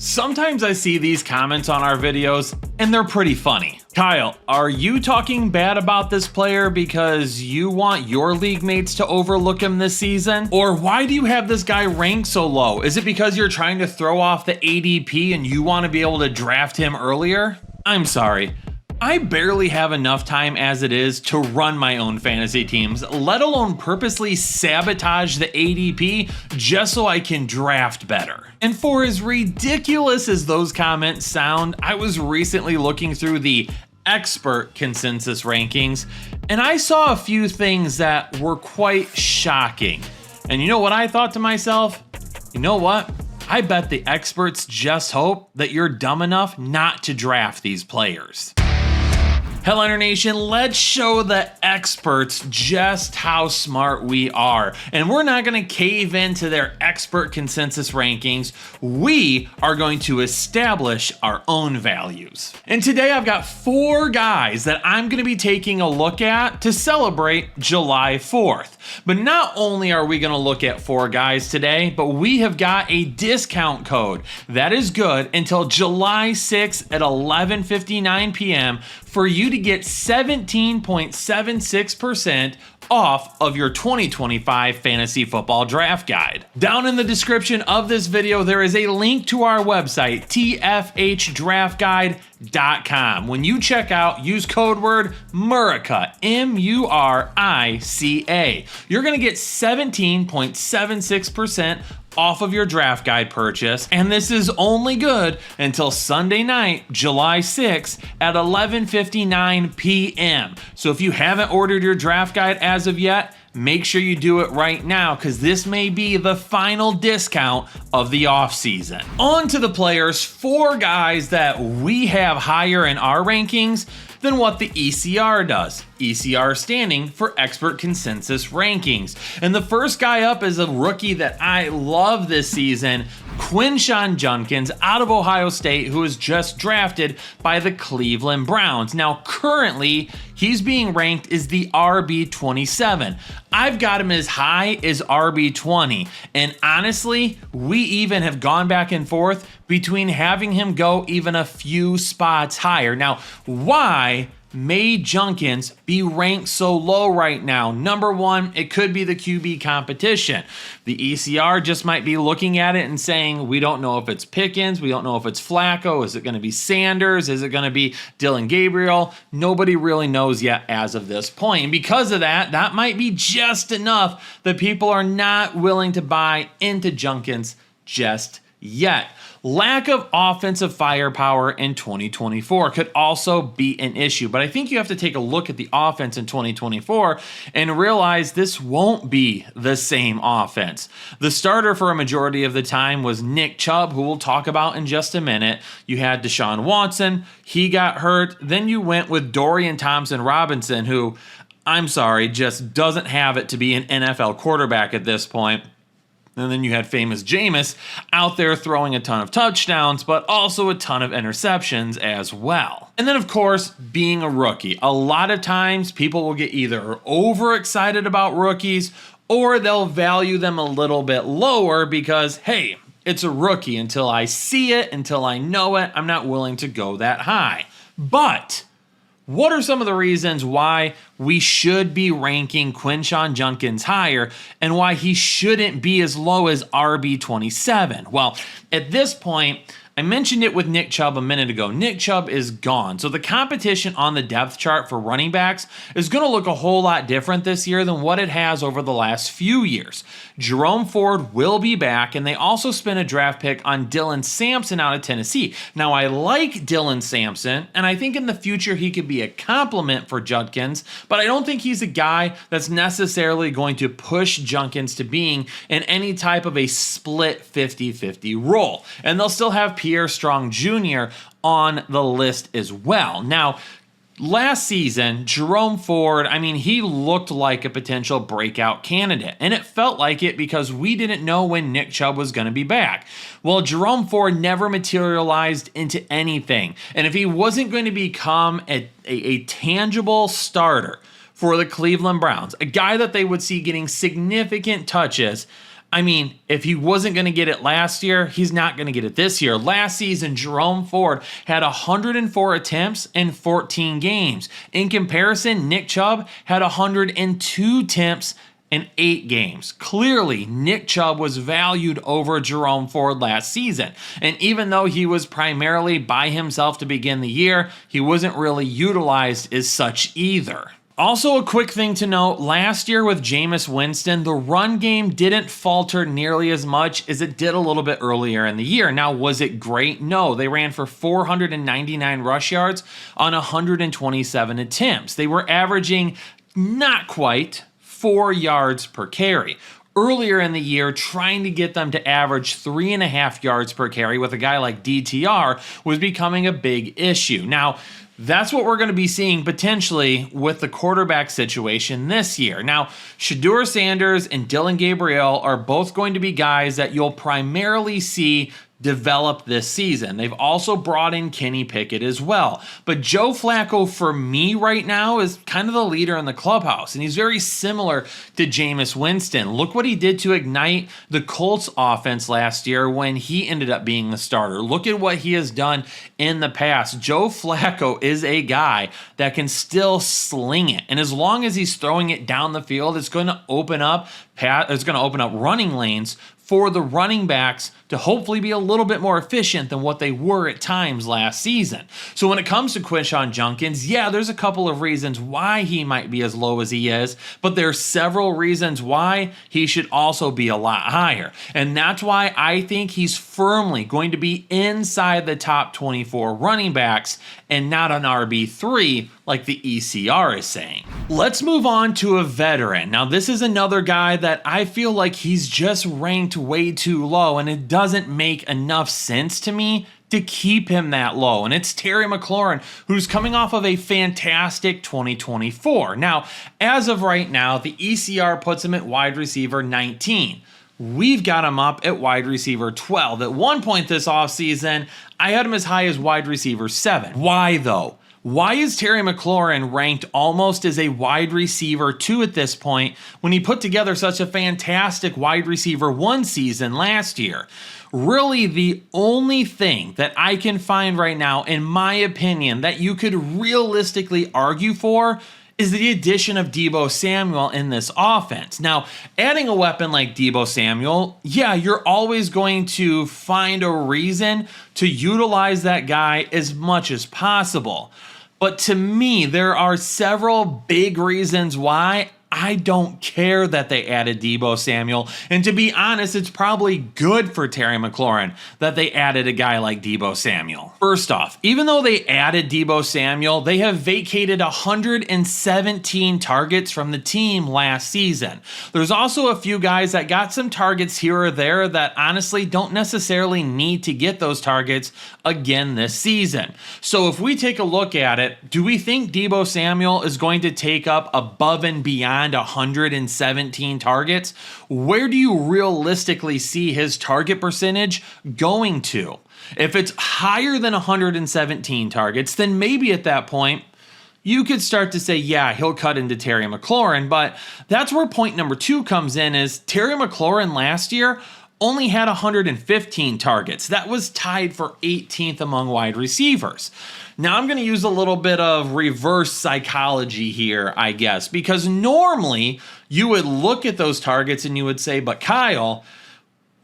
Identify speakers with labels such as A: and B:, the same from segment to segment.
A: Sometimes I see these comments on our videos and they're pretty funny. Kyle, are you talking bad about this player because you want your league mates to overlook him this season? Or why do you have this guy ranked so low? Is it because you're trying to throw off the ADP and you want to be able to draft him earlier? I'm sorry. I barely have enough time as it is to run my own fantasy teams, let alone purposely sabotage the ADP just so I can draft better. And for as ridiculous as those comments sound, I was recently looking through the expert consensus rankings, and I saw a few things that were quite shocking. And you know what I thought to myself? You know what? I bet the experts just hope that you're dumb enough not to draft these players. Headliner Nation, let's show the experts just how smart we are. And we're not going to cave into their expert consensus rankings. We are going to establish our own values. And today I've got 4 guys that I'm going to be taking a look at to celebrate July 4th. But not only are we going to look at 4 guys today, but we have got a discount code that is good until July 6th at 11:59 p.m. for you to get 17.76% off of your 2025 fantasy football draft guide. Down in the description of this video, there is a link to our website, tfhdraftguide.com. When you check out, use code word MURICA, M-U-R-I-C-A. You're gonna get 17.76% off of your draft guide purchase, and this is only good until Sunday night, July 6th at 11:59 p.m. So if you haven't ordered your draft guide as of yet, make sure you do it right now because this may be the final discount of the offseason. On to the players, 4 guys that we have higher in our rankings than what the ECR does. ECR standing for Expert Consensus Rankings. And the first guy up is a rookie that I love this season, Quinn Junkkins out of Ohio State, who was just drafted by the Cleveland Browns. Now currently, he's being ranked as the RB27. I've got him as high as RB20. And honestly, we even have gone back and forth between having him go even a few spots higher. Now, why may Junkkins be ranked so low right now? Number one, it could be the QB competition. The ECR just might be looking at it and saying, we don't know if it's Pickens, we don't know if it's Flacco, is it going to be Sanders, is it going to be Dylan Gabriel? Nobody really knows yet as of this point. And because of that, that might be just enough that people are not willing to buy into Junkkins just yet. Lack of offensive firepower in 2024 could also be an issue, but I think you have to take a look at the offense in 2024 and realize this won't be the same offense. The starter for a majority of the time was Nick Chubb, who we'll talk about in just a minute. You had Deshaun Watson, he got hurt. Then you went with Dorian Thompson-Robinson, who, I'm sorry, just doesn't have it to be an NFL quarterback at this point. And then you had famous Jameis out there throwing a ton of touchdowns, but also a ton of interceptions as well. And then, of course, being a rookie. A lot of times people will get either overexcited about rookies or they'll value them a little bit lower because, hey, it's a rookie. Until I see it, until I know it, I'm not willing to go that high. But what are some of the reasons why we should be ranking Quinn Junkkins higher and why he shouldn't be as low as RB27? Well, at this point, I mentioned it with Nick Chubb a minute ago. Nick Chubb is gone. So the competition on the depth chart for running backs is going to look a whole lot different this year than what it has over the last few years. Jerome Ford will be back, and they also spent a draft pick on Dylan Sampson out of Tennessee. Now, I like Dylan Sampson, and I think in the future he could be a complement for Junkkins, but I don't think he's a guy that's necessarily going to push Junkkins to being in any type of a split 50-50 role. And they'll still have Pierre Strong Jr. on the list as well. Now, last season, Jerome Ford, he looked like a potential breakout candidate, and it felt like it because we didn't know when Nick Chubb was going to be back. Well, Jerome Ford never materialized into anything, and if he wasn't going to become a tangible starter for the Cleveland Browns, a guy that they would see getting significant touches, I mean, if he wasn't going to get it last year, he's not going to get it this year. Last season, Jerome Ford had 104 attempts in 14 games. In comparison, Nick Chubb had 102 attempts in 8 games. Clearly, Nick Chubb was valued over Jerome Ford last season. And even though he was primarily by himself to begin the year, he wasn't really utilized as such either. Also, a quick thing to note, last year with Jameis Winston, the run game didn't falter nearly as much as it did a little bit earlier in the year. Now, was it great? No, they ran for 499 rush yards on 127 attempts. They were averaging not quite 4 yards per carry. Earlier in the year, trying to get them to average 3.5 yards per carry with a guy like DTR was becoming a big issue. Now, that's what we're going to be seeing potentially with the quarterback situation this year. Now, Shedeur Sanders and Dylan Gabriel are both going to be guys that you'll primarily see develop this season. They've also brought in Kenny Pickett as well. But Joe Flacco, for me right now, is kind of the leader in the clubhouse, and he's very similar to Jameis Winston. Look what he did to ignite the Colts offense last year when he ended up being the starter. Look at what he has done in the past. Joe Flacco is a guy that can still sling it, and as long as he's throwing it down the field, it's going to open up running lanes for the running backs to hopefully be a little bit more efficient than what they were at times last season. So when it comes to Quinshon Junkkins, yeah, there's a couple of reasons why he might be as low as he is, but there's several reasons why he should also be a lot higher. And that's why I think he's firmly going to be inside the top 24 running backs and not an RB3 like the ECR is saying. Let's move on to a veteran. Now, this is another guy that I feel like he's just ranked way too low, and it doesn't make enough sense to me to keep him that low. And it's Terry McLaurin, who's coming off of a fantastic 2024. Now, as of right now, the ECR puts him at wide receiver 19. We've got him up at wide receiver 12. At one point this offseason, I had him as high as wide receiver 7. Why though? Why is Terry McLaurin ranked almost as a wide receiver 2 at this point when he put together such a fantastic wide receiver 1 season last year? Really, the only thing that I can find right now, in my opinion, that you could realistically argue for is the addition of Deebo Samuel in this offense. Now, adding a weapon like Deebo Samuel, yeah, you're always going to find a reason to utilize that guy as much as possible. But to me, there are several big reasons why I don't care that they added Deebo Samuel. And to be honest, it's probably good for Terry McLaurin that they added a guy like Deebo Samuel. First off, even though they added Deebo Samuel, they have vacated 117 targets from the team last season. There's also a few guys that got some targets here or there that honestly don't necessarily need to get those targets again this season. So if we take a look at it, do we think Deebo Samuel is going to take up above and beyond 117 targets? Where do you realistically see his target percentage going to? If it's higher than 117 targets, then maybe at that point, you could start to say, yeah, he'll cut into Terry McLaurin. But that's where point number 2 comes in, is Terry McLaurin last year only had 115 targets. That was tied for 18th among wide receivers. Now, I'm going to use a little bit of reverse psychology here, I guess, because normally you would look at those targets and you would say, but Kyle,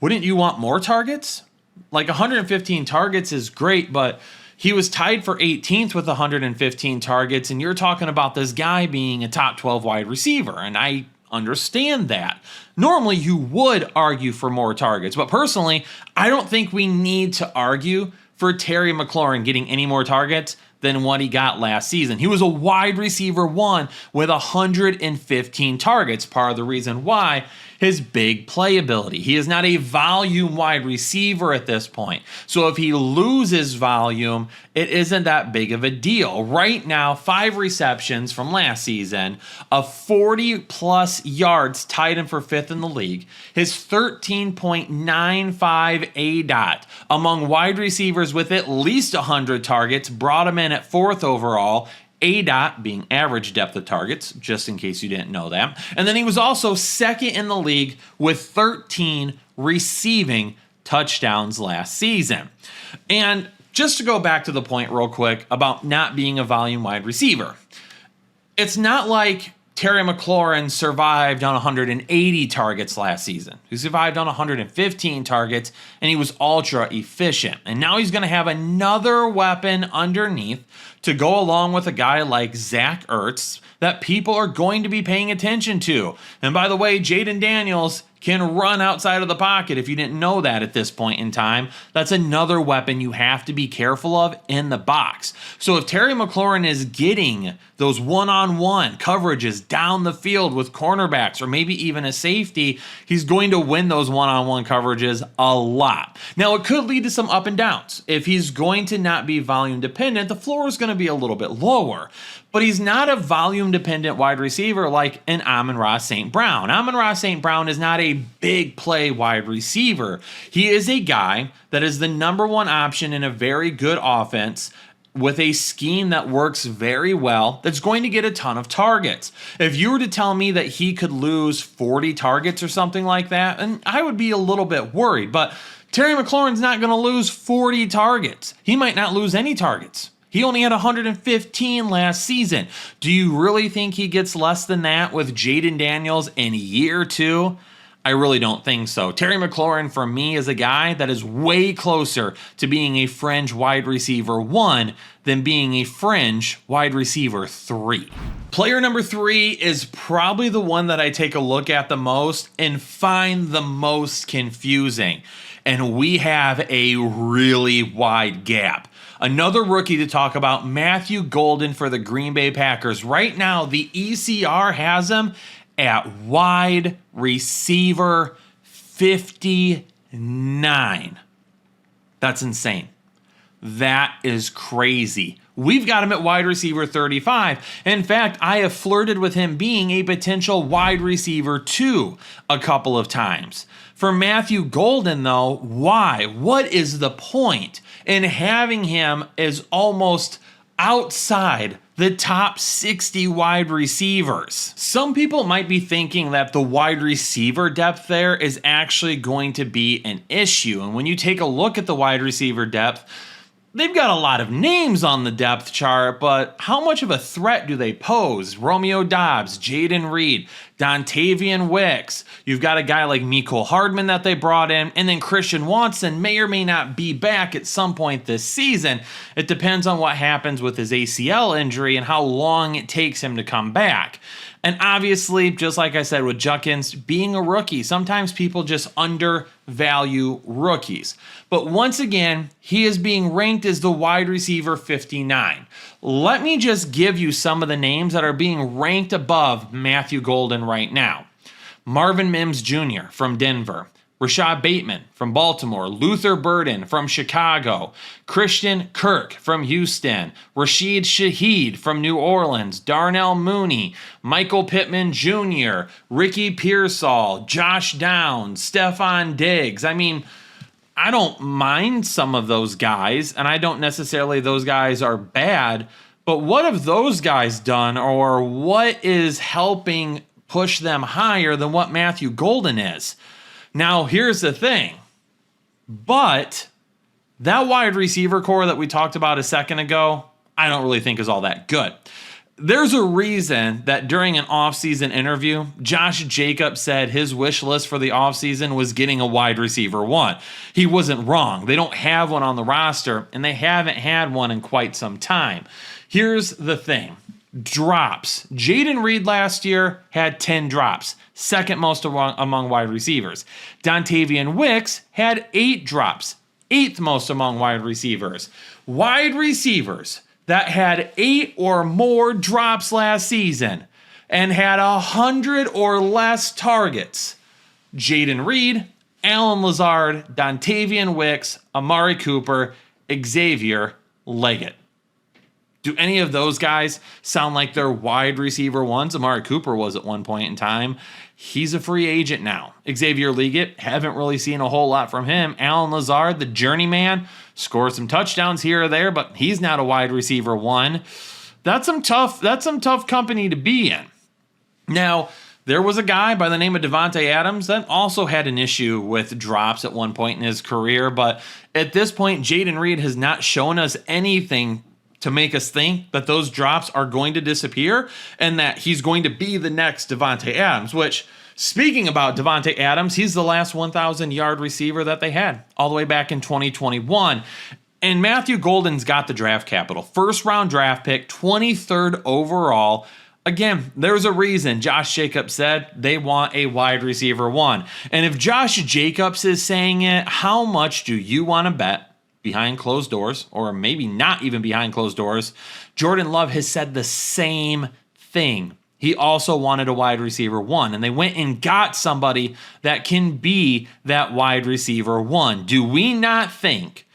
A: wouldn't you want more targets? Like 115 targets is great, but he was tied for 18th with 115 targets, and you're talking about this guy being a top 12 wide receiver, and I understand that. Normally, you would argue for more targets, but personally, I don't think we need to argue for Terry McLaurin getting any more targets than what he got last season. He was a wide receiver 1 with 115 targets, part of the reason why his big playability. He is not a volume wide receiver at this point. So if he loses volume, it isn't that big of a deal. Right now, 5 receptions from last season, of 40 plus yards, tied him for 5th in the league. His 13.95 ADOT among wide receivers with at least 100 targets brought him in at 4th overall. ADOT being average depth of targets, just in case you didn't know that. And then he was also second in the league with 13 receiving touchdowns last season. And just to go back to the point real quick about not being a volume wide receiver, it's not like Terry McLaurin survived on 180 targets last season. He survived on 115 targets, and he was ultra efficient. And now he's going to have another weapon underneath to go along with a guy like Zach Ertz that people are going to be paying attention to. And by the way, Jaden Daniels can run outside of the pocket if you didn't know that at this point in time. That's another weapon you have to be careful of in the box. So if Terry McLaurin is getting those one-on-one coverages down the field with cornerbacks or maybe even a safety, he's going to win those one-on-one coverages a lot. Now, it could lead to some up and downs. If he's going to not be volume dependent, the floor is going to be a little bit lower. But he's not a volume-dependent wide receiver like an Amon-Ra St. Brown. Amon-Ra St. Brown is not a big play wide receiver. He is a guy that is the number one option in a very good offense with a scheme that works very well, that's going to get a ton of targets. If you were to tell me that he could lose 40 targets or something like that, and I would be a little bit worried. But Terry McLaurin's not going to lose 40 targets. He might not lose any targets. He only had 115 last season. Do you really think he gets less than that with Jaden Daniels in year 2? I really don't think so. Terry McLaurin, for me, is a guy that is way closer to being a fringe wide receiver 1 than being a fringe wide receiver 3. Player number 3 is probably the one that I take a look at the most and find the most confusing. And we have a really wide gap. Another rookie to talk about, Matthew Golden for the Green Bay Packers. Right now, the ECR has him at wide receiver 59. That's insane. That is crazy. We've got him at wide receiver 35. In fact, I have flirted with him being a potential wide receiver 2 a couple of times. For Matthew Golden, though, why? What is the point in having him as almost outside the top 60 wide receivers? Some people might be thinking that the wide receiver depth there is actually going to be an issue. And when you take a look at the wide receiver depth, they've got a lot of names on the depth chart, but how much of a threat do they pose? Romeo Doubs, Jaden Reed, Dontavian Wicks. You've got a guy like Mecole Hardman that they brought in, and then Christian Watson may or may not be back at some point this season. It depends on what happens with his ACL injury and how long it takes him to come back. And obviously, just like I said with Junkkins, being a rookie, sometimes people just undervalue rookies. But once again, he is being ranked as the wide receiver 59. Let me just give you some of the names that are being ranked above Matthew Golden right now. Marvin Mims Jr. from Denver. Rashad Bateman from Baltimore, Luther Burden from Chicago, Christian Kirk from Houston, Rashid Shaheed from New Orleans, Darnell Mooney, Michael Pittman Jr., Ricky Pearsall, Josh Downs, Stephon Diggs. I mean, I don't mind some of those guys, and I don't necessarily those guys are bad, but what have those guys done, or what is helping push them higher than what Matthew Golden is? Now, here's the thing, but that wide receiver core that we talked about a second ago, I don't really think is all that good. There's a reason that during an offseason interview, Josh Jacobs said his wish list for the offseason was getting a wide receiver 1. He wasn't wrong. They don't have one on the roster, and they haven't had one in quite some time. Here's the thing. Drops. Jaden Reed last year had 10 drops, second most among wide receivers. Dontavian Wicks had 8 drops, 8th most among wide receivers. Wide receivers that had 8 or more drops last season and had 100 or less targets. Jaden Reed, Allen Lazard, Dontavian Wicks, Amari Cooper, Xavier Leggett. Do any of those guys sound like they're wide receiver 1s? Amari Cooper was at one point in time. He's a free agent now. Xavier Leggett, haven't really seen a whole lot from him. Allen Lazard, the journeyman, scored some touchdowns here or there, but he's not a wide receiver 1. that's some tough company to be in. Now, there was a guy by the name of Davante Adams that also had an issue with drops at one point in his career, but at this point, Jayden Reed has not shown us anything to make us think that those drops are going to disappear and that he's going to be the next Davante Adams, which, speaking about Davante Adams, he's the last 1,000-yard receiver that they had all the way back in 2021. And Matthew Golden's got the draft capital. First-round draft pick, 23rd overall. Again, there's a reason Josh Jacobs said they want a wide receiver one. And if Josh Jacobs is saying it, how much do you want to bet behind closed doors, or maybe not even behind closed doors? Jordan Love has said the same thing. He also wanted a wide receiver one, and they went and got somebody that can be that wide receiver one. Do we not think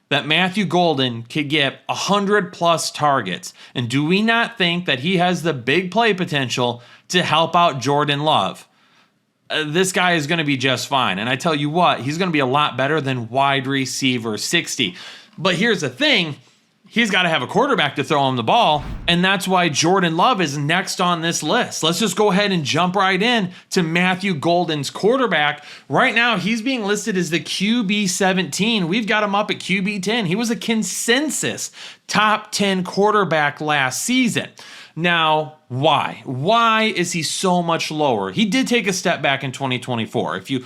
A: that Matthew Golden could get 100+ targets? And do we not think that he has the big play potential to help out Jordan Love? This guy is going to be just fine. And I tell you what, he's going to be a lot better than wide receiver 60. But here's the thing. He's got to have a quarterback to throw him the ball, and that's why Jordan Love is next on this list. Let's just go ahead and jump right in to Matthew Golden's quarterback. Right now, he's being listed as the QB 17. We've got him up at QB 10. He was a consensus top 10 quarterback last season. Now, why? Why is he so much lower? He did take a step back in 2024. If you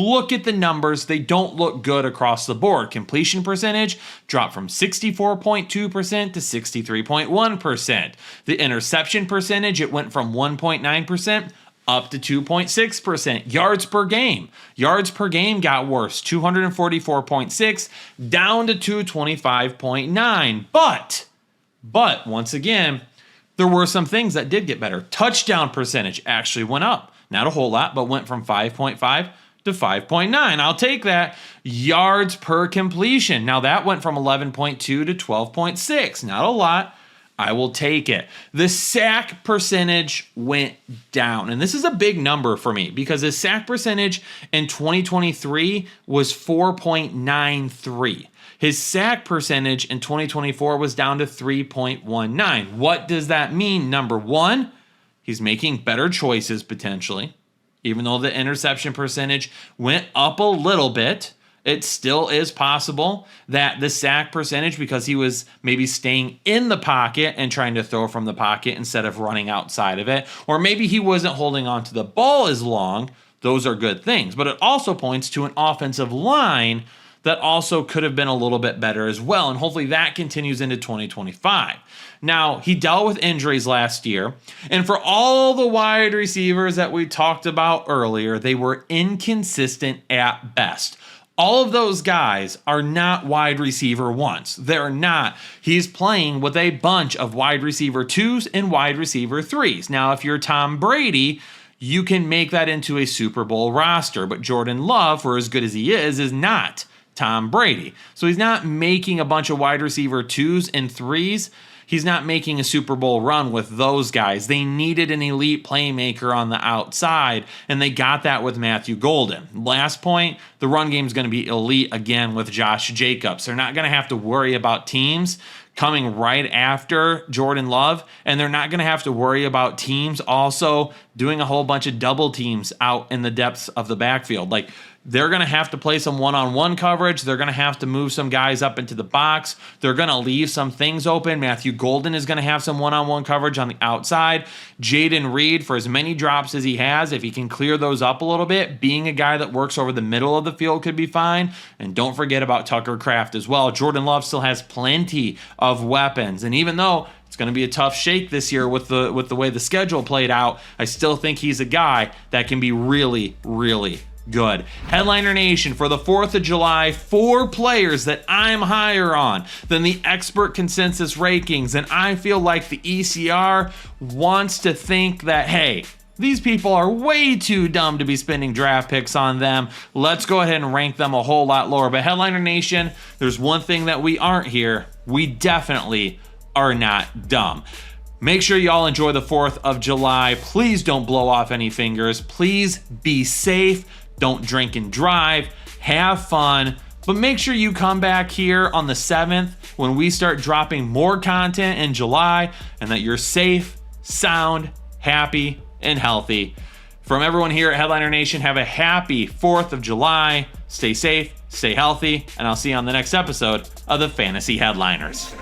A: look at the numbers, they don't look good across the board. Completion percentage dropped from 64.2% to 63.1%. The interception percentage, it went from 1.9% up to 2.6%. Yards per game. Yards per game got worse. 244.6 down to 225.9. But once again, there were some things that did get better. Touchdown percentage actually went up. Not a whole lot, but went from 5.5 to 5.9. I'll take that. Yards per completion. Now that went from 11.2 to 12.6. Not a lot. I will take it. The sack percentage went down. And this is a big number for me because the sack percentage in 2023 was 4.93. His sack percentage in 2024 was down to 3.19. What does that mean? Number one, he's making better choices potentially. Even though the interception percentage went up a little bit, it still is possible that the sack percentage, because he was maybe staying in the pocket and trying to throw from the pocket instead of running outside of it, or maybe he wasn't holding on to the ball as long. Those are good things. But it also points to an offensive line that also could have been a little bit better as well. And hopefully that continues into 2025. Now, he dealt with injuries last year. And for all the wide receivers that we talked about earlier, they were inconsistent at best. All of those guys are not wide receiver ones. They're not. He's playing with a bunch of wide receiver twos and wide receiver threes. Now, if you're Tom Brady, you can make that into a Super Bowl roster. But Jordan Love, for as good as he is not Tom Brady. So he's not making a bunch of wide receiver twos and threes. He's not making a Super Bowl run with those guys. They needed an elite playmaker on the outside, and they got that with Matthew Golden. Last point, the run game is going to be elite again with Josh Jacobs. They're not going to have to worry about teams coming right after Jordan Love, and they're not going to have to worry about teams also doing a whole bunch of double teams out in the depths of the backfield. Like, they're going to have to play some one-on-one coverage. They're going to have to move some guys up into the box. They're going to leave some things open. Matthew Golden is going to have some one-on-one coverage on the outside. Jayden Reed, for as many drops as he has, if he can clear those up a little bit, being a guy that works over the middle of the field could be fine. And don't forget about Tucker Kraft as well. Jordan Love still has plenty of weapons. And even though it's going to be a tough shake this year with the way the schedule played out, I still think he's a guy that can be really, really good. Headliner Nation, for the 4th of July, 4 players that I'm higher on than the expert consensus rankings. And I feel like the ECR wants to think that, hey, these people are way too dumb to be spending draft picks on them. Let's go ahead and rank them a whole lot lower. But Headliner Nation, there's one thing that we aren't here. We definitely are not dumb. Make sure y'all enjoy the 4th of July. Please don't blow off any fingers. Please be safe. Don't drink and drive. Have fun. But make sure you come back here on the 7th when we start dropping more content in July, and that you're safe, sound, happy, and healthy. From everyone here at Headliner Nation, have a happy 4th of July. Stay safe, stay healthy, and I'll see you on the next episode of the Fantasy Headliners.